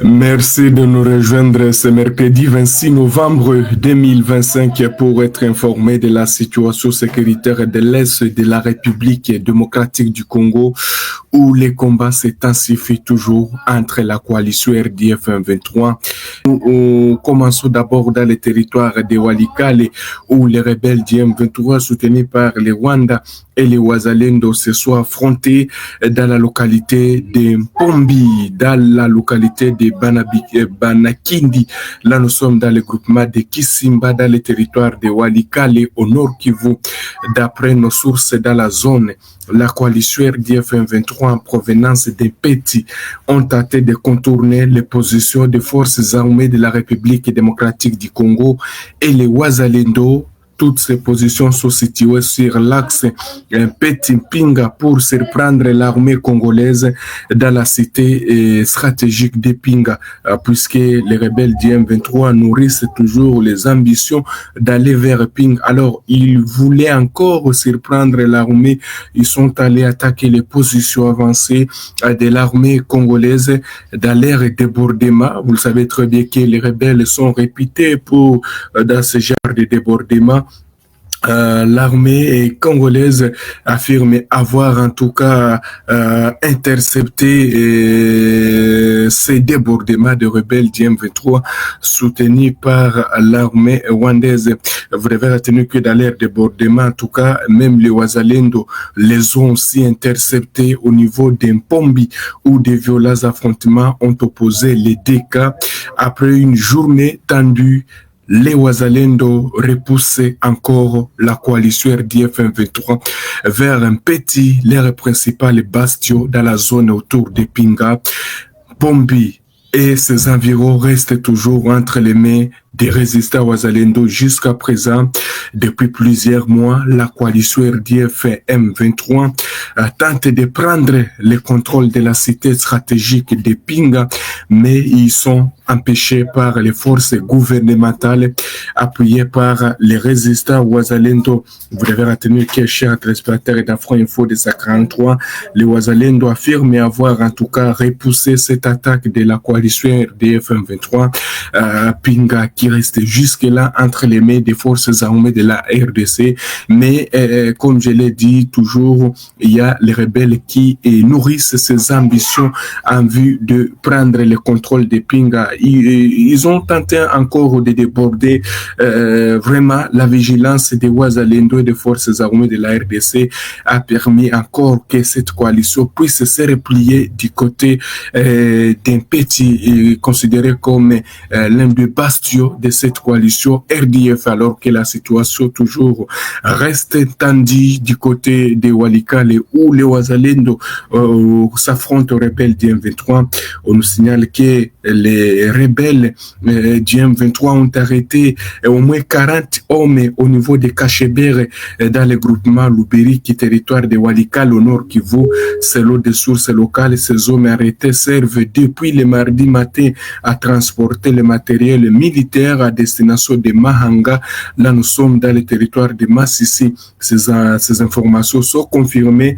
Merci de nous rejoindre ce mercredi 26 novembre 2025 pour être informé de la situation sécuritaire de l'Est de la République démocratique du Congo, où les combats s'intensifient toujours entre la coalition RDF 23. Nous commençons d'abord dans le territoire de Walikale, où les rebelles du M23 soutenus par les Rwanda et les Wazalendo se sont affrontés dans la localité de Mpombi, dans la localité de Banakindi. Là, nous sommes dans le groupement de Kisimba, dans le territoire de Walikale, au nord Kivu. D'après nos sources dans la zone, la coalition RDF 23 en provenance des Petits ont tenté de contourner les positions des forces armées de la République démocratique du Congo et les Wazalendo. Toutes ces positions sont situées sur l'axe Petit Pinga pour surprendre l'armée congolaise dans la cité stratégique de Pinga, puisque les rebelles du M23 nourrissent toujours les ambitions d'aller vers Pinga. Alors, ils voulaient encore surprendre l'armée. Ils sont allés attaquer les positions avancées de l'armée congolaise dans leur débordement. Vous le savez très bien que les rebelles sont réputés pour, dans ce genre de débordement. L'armée congolaise affirme avoir en tout cas intercepté ces débordements de rebelles du M23 soutenus par l'armée rwandaise. Vous devez retenir que dans leur débordement, en tout cas, même les Wazalendo les ont aussi interceptés au niveau d'Mpombi, où des violents affrontements ont opposé les deux cas. Après une journée tendue, les Wazalendo repoussent encore la coalition RDF 23 vers un petit, leur principal bastion dans la zone autour de Pinga. Mpombi et ses environs restent toujours entre les mains des résistants Wazalendo jusqu'à présent. Depuis plusieurs mois, la coalition RDF M23 tente de prendre le contrôle de la cité stratégique de Pinga, mais ils sont empêchés par les forces gouvernementales appuyées par les résistants Wazalendo. Vous devez retenir que, chers téléspectateurs d'Afro Info de sa 43, les Wazalendo affirment avoir en tout cas repoussé cette attaque de la coalition RDF M23 Pinga, qui reste jusque-là entre les mains des forces armées de la RDC. Mais comme je l'ai dit, toujours, il y a les rebelles qui nourrissent ces ambitions en vue de prendre le contrôle de Pinga. Ils ont tenté encore de déborder vraiment la vigilance des Wazalendo et des forces armées de la RDC a permis encore que cette coalition puisse se replier du côté d'un petit considéré comme l'un des bastions de cette coalition RDF, alors que la situation toujours reste tendue du côté de Walikale, où les Wazalendo s'affrontent aux rebelles du M23. On nous signale que les rebelles du M23 ont arrêté au moins 40 hommes au niveau de Kachebere dans le groupement Luberi, qui est territoire de Walikale au nord Kivu. Selon des sources locales, ces hommes arrêtés servent depuis le mardi matin à transporter le matériel militaire à destination de Mahanga. Là, nous sommes dans le territoire de Massissi. Ces informations sont confirmées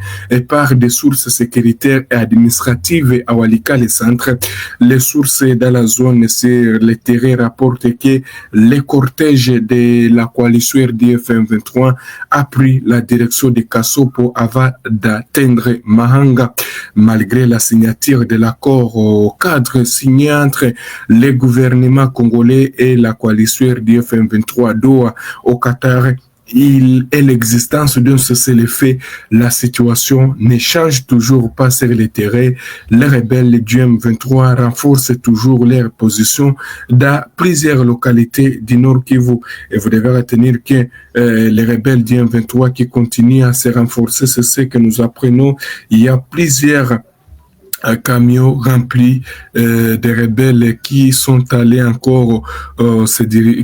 par des sources sécuritaires et administratives à Walikale Centre. Les sources dans la zone sur le terrain rapportent que le cortège de la coalition RDF 23 a pris la direction de Kassopo avant d'atteindre Mahanga. Malgré la signature de l'accord au cadre signé entre les gouvernements congolais et la coalition RDF 23 Doha au Qatar et l'existence d'un cessez-le-feu, la situation ne change toujours pas sur le terrain. Les rebelles du M23 renforcent toujours leur position dans plusieurs localités du Nord Kivu. Et vous devez retenir que les rebelles du M23 qui continuent à se renforcer, c'est ce que nous apprenons. Il y a plusieurs camions remplis de rebelles qui sont allés encore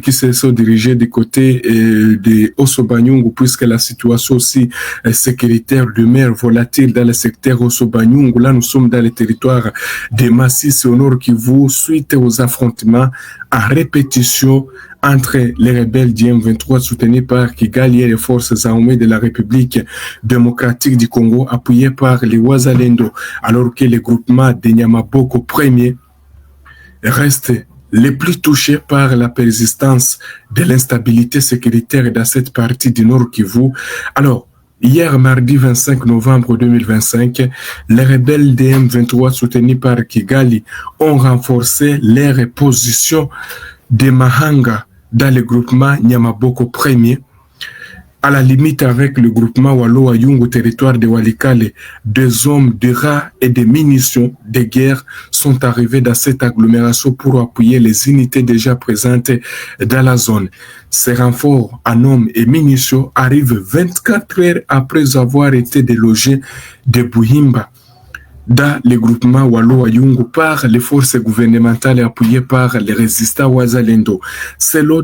qui se sont dirigés du côté de Osobanyungu, puisque la situation aussi sécuritaire demeure volatile dans le secteur Osobanyungu. Là, nous sommes dans le territoire de Masisi au nord Kivu, suite aux affrontements en répétition entre les rebelles du M23 soutenus par Kigali et les forces armées de la République démocratique du Congo appuyées par les Wazalendo, alors que le groupement de Nyamaboko premier reste les plus touchés par la persistance de l'instabilité sécuritaire dans cette partie du Nord Kivu. Alors, hier, mardi 25 novembre 2025, les rebelles de M23 soutenus par Kigali ont renforcé leur position de Mahanga dans le groupement Nyamaboko premier, à la limite avec le groupement Walo Ayung au territoire de Walikale. Des hommes de rats et des munitions de guerre sont arrivés dans cette agglomération pour appuyer les unités déjà présentes dans la zone. Ces renforts en hommes et munitions arrivent 24 heures après avoir été délogés de Buhimba dans le groupement Walo Ayungu par les forces gouvernementales appuyées par les résistants Wazalendo. Selon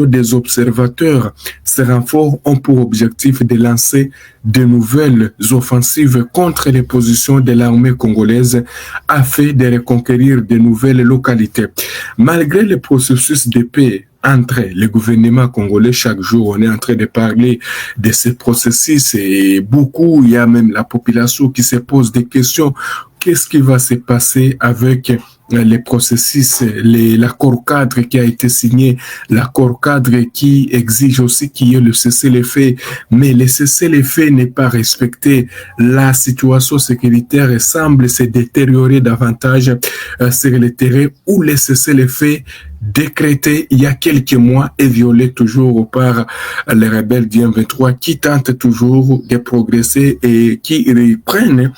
des observateurs, ces renforts ont pour objectif de lancer de nouvelles offensives contre les positions de l'armée congolaise afin de reconquérir de nouvelles localités. Malgré le processus de paix entre le gouvernement congolais, chaque jour, on est en train de parler de ce processus et beaucoup, il y a même la population qui se pose des questions. Qu'est-ce qui va se passer avec les processus, l'accord cadre qui a été signé, l'accord cadre qui exige aussi qu'il y ait le cessez-le-feu, mais le cessez-le-feu n'est pas respecté. La situation sécuritaire semble se détériorer davantage sur le terrain où le cessez-le-feu décrété il y a quelques mois et violé toujours par les rebelles du M23 qui tentent toujours de progresser et qui reprennent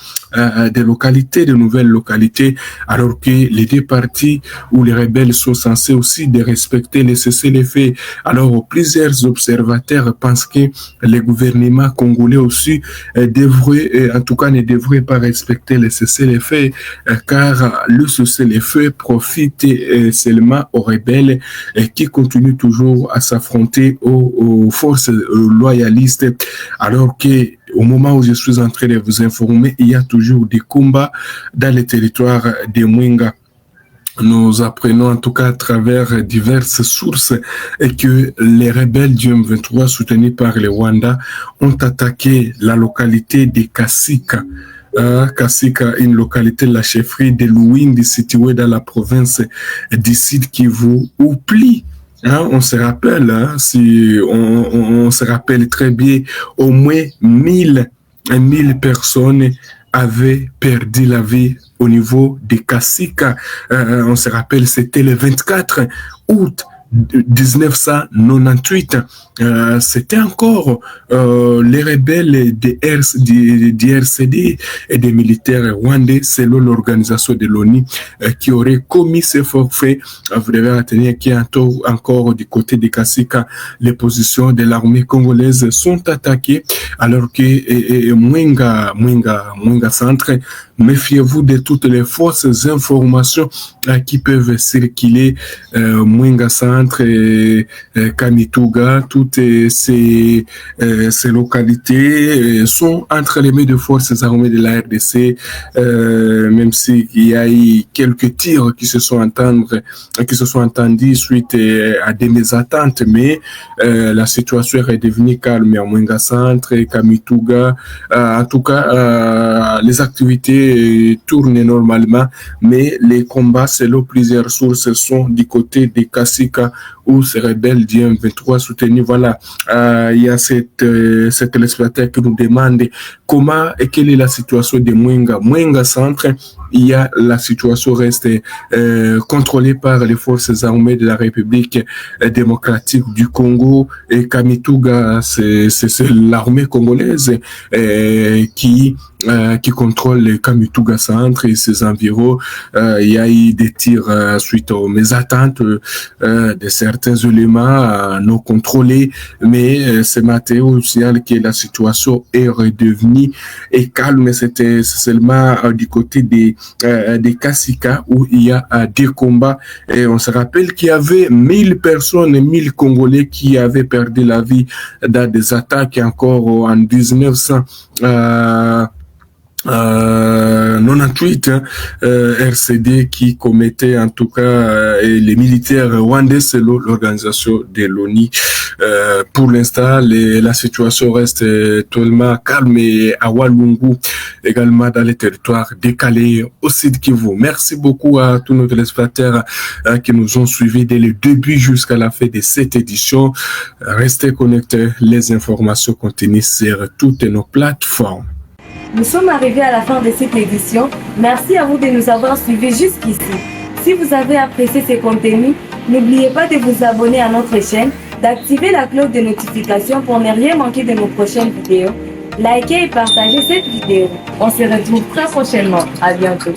des localités, de nouvelles localités, alors que les deux parties où les rebelles sont censés aussi de respecter les cessez-le-feu. Alors plusieurs observateurs pensent que le gouvernement congolais aussi devrait, en tout cas ne devrait pas respecter les cessez-le-feu, car le cessez-le-feu profite seulement aux rebelles qui continuent toujours à s'affronter aux forces loyalistes, alors que au moment où je suis en train de vous informer, il y a toujours des combats dans les territoires de Mwenga. Nous apprenons en tout cas à travers diverses sources que les rebelles du M23 soutenus par le Rwanda ont attaqué la localité de Kasika. Kasika, une localité de la chefferie de Luindi située dans la province du Sud Kivu, où plie. On se rappelle, si on se rappelle très bien, au moins 1000 personnes avaient perdu la vie au niveau de Kasika. On se rappelle, c'était le 24 août 1998, c'était encore les rebelles du RCD et des militaires rwandais, selon l'organisation de l'ONU, qui auraient commis ces forfaits. Vous devez retenir qu'il y a encore du côté de Kasika, les positions de l'armée congolaise sont attaquées, alors que Mwenga Centre, méfiez-vous de toutes les fausses informations qui peuvent circuler. Mwenga Centre, Kamituga, toutes ces localités sont entre les mains de forces armées de la RDC, même s'il y a eu quelques tirs qui se sont entendus suite à des mésattentes, mais la situation est devenue calme à Mwenga Centre, Kamituga. En tout cas, les activités tournent normalement, mais les combats, selon plusieurs sources, sont du côté de Kasika, où ces rebelles du M23 soutenus, voilà, il y a cette téléspectateur qui nous demande comment et quelle est la situation de Mwenga Centre. Il y a la situation reste contrôlée par les forces armées de la République démocratique du Congo, et Kamituga, c'est l'armée congolaise qui contrôle le Kamituga Centre et ses environs. Il y a eu des tirs suite aux mésattentes de certains éléments non contrôlés, mais ce matin on signale que la situation est redevenue calme. C'était seulement du côté des Kasika où il y a des combats, et on se rappelle qu'il y avait 1000 personnes, 1000 Congolais qui avaient perdu la vie dans des attaques encore en 98 RCD qui commettait en tout cas les militaires rwandais selon l'organisation de l'ONU. Pour l'instant, la situation reste totalement calme et à Walungu, également dans les territoires décalés au Sud Kivu. Merci beaucoup à tous nos téléspectateurs qui nous ont suivis dès le début jusqu'à la fin de cette édition. Restez connectés, les informations continuent sur toutes nos plateformes. Nous sommes arrivés à la fin de cette édition. Merci à vous de nous avoir suivis jusqu'ici. Si vous avez apprécié ces contenus, n'oubliez pas de vous abonner à notre chaîne, d'activer la cloche de notification pour ne rien manquer de nos prochaines vidéos. Likez et partagez cette vidéo. On se retrouve très prochainement. À bientôt.